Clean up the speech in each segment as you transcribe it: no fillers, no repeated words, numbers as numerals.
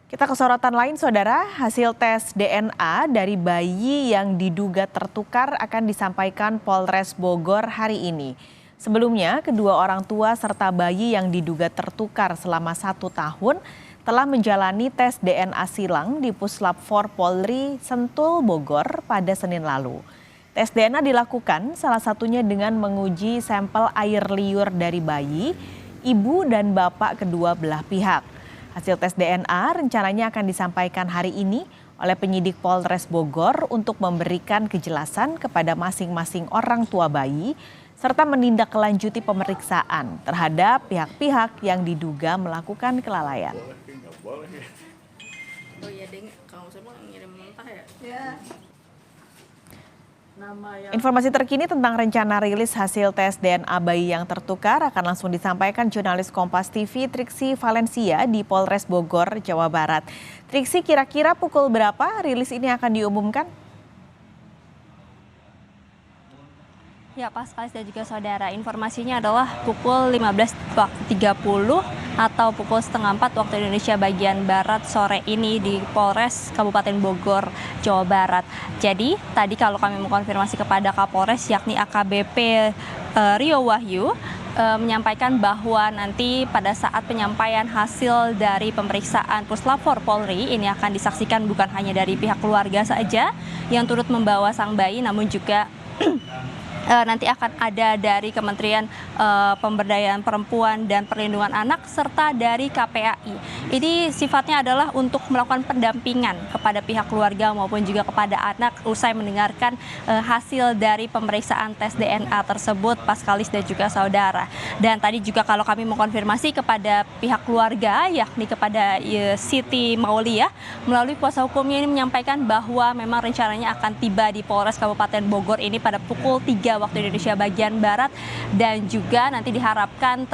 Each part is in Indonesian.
Kita ke sorotan lain, Saudara. Hasil tes DNA dari bayi yang diduga tertukar akan disampaikan Polres Bogor hari ini. Sebelumnya, kedua orang tua serta bayi yang diduga tertukar selama 1 tahun telah menjalani tes DNA silang di Puslap 4 Polri Sentul Bogor pada Senin lalu. Tes DNA dilakukan salah satunya dengan menguji sampel air liur dari bayi, ibu dan bapak kedua belah pihak. Hasil tes DNA rencananya akan disampaikan hari ini oleh penyidik Polres Bogor untuk memberikan kejelasan kepada masing-masing orang tua bayi serta menindaklanjuti pemeriksaan terhadap pihak-pihak yang diduga melakukan kelalaian. Oh iya, Deng, kamu semua ngirim mentah ya? Ya. Informasi terkini tentang rencana rilis hasil tes DNA bayi yang tertukar akan langsung disampaikan jurnalis Kompas TV Triksi Valencia di Polres Bogor, Jawa Barat. Triksi, kira-kira pukul berapa rilis ini akan diumumkan? Ya, Pak Skalis dan juga saudara, informasinya adalah pukul 15.30 atau pukul 3:30 waktu Indonesia bagian Barat sore ini di Polres Kabupaten Bogor, Jawa Barat. Jadi tadi kalau kami mengkonfirmasi kepada Kapolres yakni AKBP Rio Wahyu, menyampaikan bahwa nanti pada saat penyampaian hasil dari pemeriksaan Puslap 4 Polri ini akan disaksikan bukan hanya dari pihak keluarga saja yang turut membawa sang bayi, namun juga nanti akan ada dari Kementerian Pemberdayaan Perempuan dan Perlindungan Anak serta dari KPAI. Ini sifatnya adalah untuk melakukan pendampingan kepada pihak keluarga maupun juga kepada anak usai mendengarkan hasil dari pemeriksaan tes DNA tersebut, Pak Skalis dan juga saudara. Dan tadi juga kalau kami mengkonfirmasi kepada pihak keluarga yakni kepada Siti Maulia melalui kuasa hukumnya ini menyampaikan bahwa memang rencananya akan tiba di Polres Kabupaten Bogor ini pada pukul 3 waktu Indonesia bagian Barat, dan juga nanti diharapkan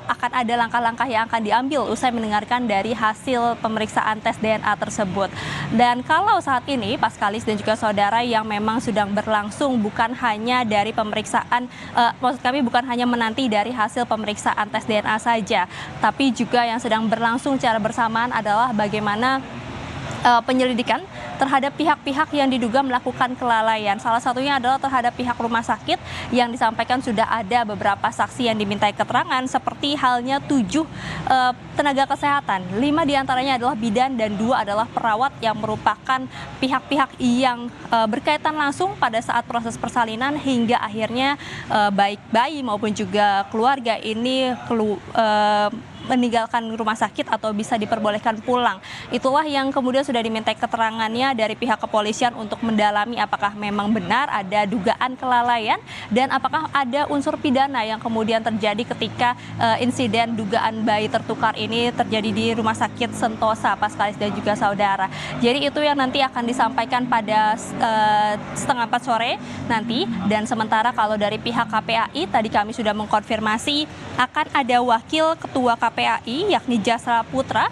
akan ada langkah-langkah yang akan diambil usai mendengarkan dari hasil pemeriksaan tes DNA tersebut. Dan kalau saat ini Pak Skalis dan juga saudara yang memang sedang berlangsung bukan hanya dari pemeriksaan, maksud kami bukan hanya menanti dari hasil pemeriksaan tes DNA saja, tapi juga yang sedang berlangsung secara bersamaan adalah bagaimana penyelidikan terhadap pihak-pihak yang diduga melakukan kelalaian. Salah satunya adalah terhadap pihak rumah sakit yang disampaikan sudah ada beberapa saksi yang dimintai keterangan seperti halnya 7 tenaga kesehatan. 5 diantaranya adalah bidan dan 2 adalah perawat yang merupakan pihak-pihak yang berkaitan langsung pada saat proses persalinan hingga akhirnya baik bayi maupun juga keluarga ini meninggalkan rumah sakit atau bisa diperbolehkan pulang. Itulah yang kemudian sudah dimintai keterangannya dari pihak kepolisian untuk mendalami apakah memang benar ada dugaan kelalaian dan apakah ada unsur pidana yang kemudian terjadi ketika insiden dugaan bayi tertukar ini terjadi di Rumah Sakit Sentosa, Pak Skalis dan juga saudara. Jadi itu yang nanti akan disampaikan pada 3:30 sore nanti. Dan sementara kalau dari pihak KPAI tadi kami sudah mengkonfirmasi akan ada wakil ketua KPAI yakni Jasra Putra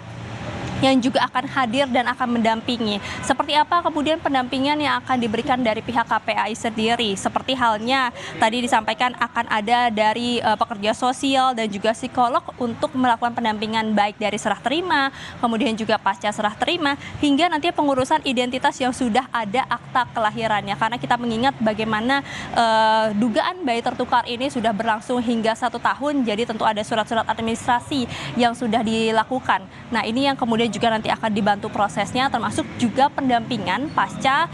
yang juga akan hadir dan akan mendampingi. Seperti apa kemudian pendampingan yang akan diberikan dari pihak KPAI sendiri? Seperti halnya tadi disampaikan akan ada dari pekerja sosial dan juga psikolog untuk melakukan pendampingan baik dari serah terima, kemudian juga pasca serah terima, hingga nanti pengurusan identitas yang sudah ada akta kelahirannya. Karena kita mengingat bagaimana dugaan bayi tertukar ini sudah berlangsung hingga 1 tahun, jadi tentu ada surat-surat administrasi yang sudah dilakukan. Nah, ini yang kemudian juga nanti akan dibantu prosesnya, termasuk juga pendampingan pasca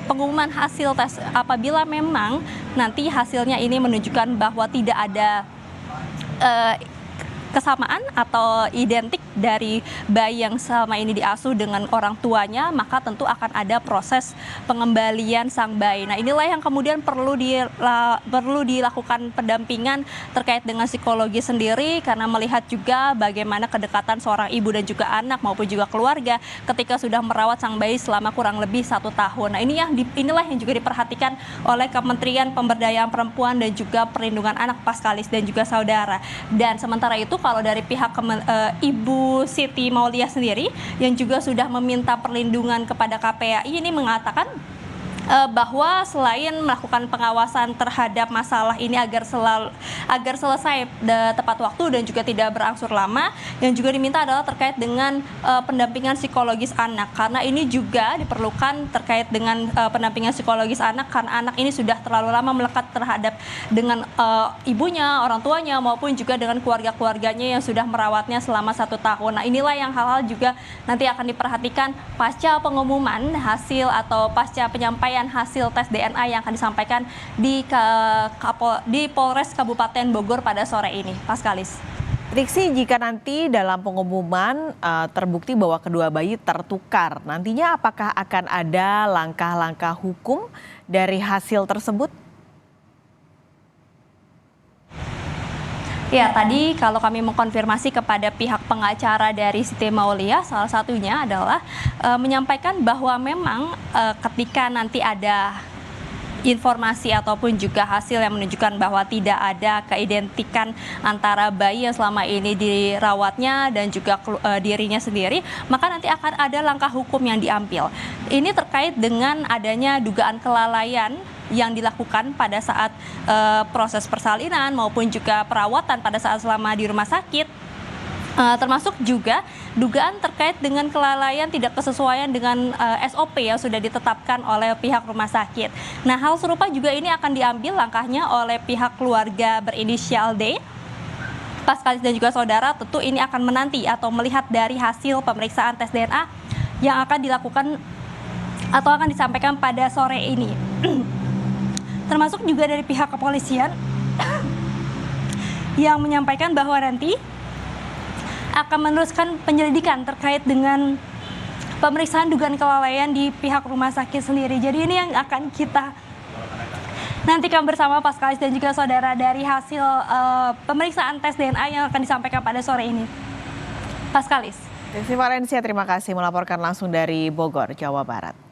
pengumuman hasil tes apabila memang nanti hasilnya ini menunjukkan bahwa tidak ada kesamaan atau identik dari bayi yang selama ini diasuh dengan orang tuanya, maka tentu akan ada proses pengembalian sang bayi. Nah, inilah yang kemudian perlu dilakukan pendampingan terkait dengan psikologi sendiri, karena melihat juga bagaimana kedekatan seorang ibu dan juga anak maupun juga keluarga ketika sudah merawat sang bayi selama kurang lebih 1 tahun. Nah, inilah yang juga diperhatikan oleh Kementerian Pemberdayaan Perempuan dan juga Perlindungan Anak, Pak Skalis dan juga saudara. Dan sementara itu kalau dari pihak Ibu Siti Maulia sendiri yang juga sudah meminta perlindungan kepada KPAI ini mengatakan bahwa selain melakukan pengawasan terhadap masalah ini agar selesai tepat waktu dan juga tidak berangsur lama, yang juga diminta adalah terkait dengan pendampingan psikologis anak, karena ini juga diperlukan terkait dengan pendampingan psikologis anak karena anak ini sudah terlalu lama melekat terhadap dengan ibunya, orang tuanya maupun juga dengan keluarga-keluarganya yang sudah merawatnya selama 1 tahun. Nah, inilah yang hal-hal juga nanti akan diperhatikan pasca pengumuman hasil atau pasca penyampaian hasil tes DNA yang akan disampaikan di Polres Kabupaten Bogor pada sore ini. Paskalis. Triksi, jika nanti dalam pengumuman terbukti bahwa kedua bayi tertukar, nantinya apakah akan ada langkah-langkah hukum dari hasil tersebut? Ya, tadi kalau kami mengkonfirmasi kepada pihak pengacara dari Siti Maulia, salah satunya adalah menyampaikan bahwa memang ketika nanti ada informasi ataupun juga hasil yang menunjukkan bahwa tidak ada keidentikan antara bayi yang selama ini dirawatnya dan juga dirinya sendiri, maka nanti akan ada langkah hukum yang diambil. Ini terkait dengan adanya dugaan kelalaian yang dilakukan pada saat proses persalinan maupun juga perawatan pada saat selama di rumah sakit, termasuk juga dugaan terkait dengan kelalaian tidak kesesuaian dengan SOP yang sudah ditetapkan oleh pihak rumah sakit. Nah, hal serupa juga ini akan diambil langkahnya oleh pihak keluarga berinisial D. Paskalis dan juga saudara, tentu ini akan menanti atau melihat dari hasil pemeriksaan tes DNA yang akan dilakukan atau akan disampaikan pada sore ini. Termasuk juga dari pihak kepolisian yang menyampaikan bahwa nanti akan meneruskan penyelidikan terkait dengan pemeriksaan dugaan kelalaian di pihak rumah sakit sendiri. Jadi ini yang akan kita nantikan bersama Paskalis dan juga saudara dari hasil pemeriksaan tes DNA yang akan disampaikan pada sore ini. Paskalis. Desi Valencia, terima kasih melaporkan langsung dari Bogor, Jawa Barat.